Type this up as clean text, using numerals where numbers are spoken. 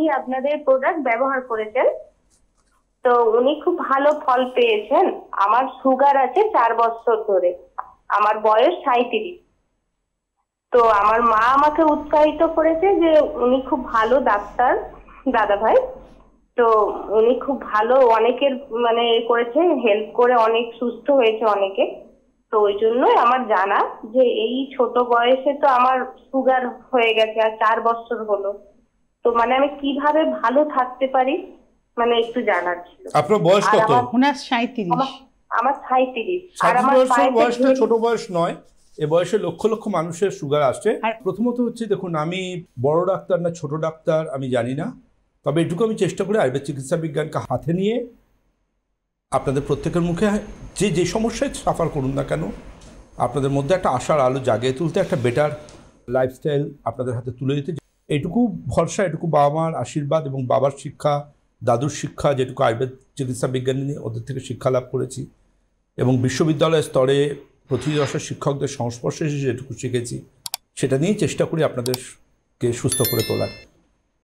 উনি আপনাদের প্রোডাক্ট ব্যবহার করেছেন, তো উনি খুব ভালো ফল পেয়েছেন। আমার সুগার আছে 4 বছর ধরে, আমার বয়স 37। তো আমার মা আমাকে উৎসাহিত করেছে যে উনি খুব ভালো ডাক্তার দাদা ভাই, তো উনি খুব ভালো অনেকের মানে করেছে, হেল্প করে অনেক সুস্থ হয়েছে অনেকে। তো ওই জন্যই আমার জানা যে এই ছোট বয়সে তো আমার সুগার হয়ে গেছে আর 4 বছর হলো, তো মানে আমি কিভাবে ভালো থাকতে পারি মানে একটু জানার ছিল। আপনার বয়স কত? ওনার 37। আমার 37। আর 37 আমার বছর বয়সটা পায়ে ছোট বয়স নয়, এ বয়সে লক্ষ লক্ষ মানুষের সুগার আসছে। প্রথমত হচ্ছে দেখুন, আমি বড় ডাক্তার না ছোট ডাক্তার আমি জানি না, তবে এটুকু আমি চেষ্টা করি আয়ুর্বেদ চিকিৎসা বিজ্ঞানকে হাতে নিয়ে আপনাদের প্রত্যেকের মুখে যে সমস্যায় সাফার করুন না কেন আপনাদের মধ্যে একটা আশার আলো জাগিয়ে তুলতে, একটা বেটার লাইফস্টাইল আপনাদের হাতে তুলে দিতে, এইটুকু ভরসা, এটুকু বাবা মার আশীর্বাদ এবং বাবার শিক্ষা, দাদুর শিক্ষা, যেটুকু আয়ুর্বেদ চিকিৎসা বিজ্ঞান নিয়ে ওদের থেকে শিক্ষা লাভ করেছি এবং বিশ্ববিদ্যালয় স্তরে প্রতিবর্ষের শিক্ষকদের সংস্পর্শে যেটুকু শিখেছি সেটা নিয়েই চেষ্টা করি আপনাদেরকে সুস্থ করে তোলার।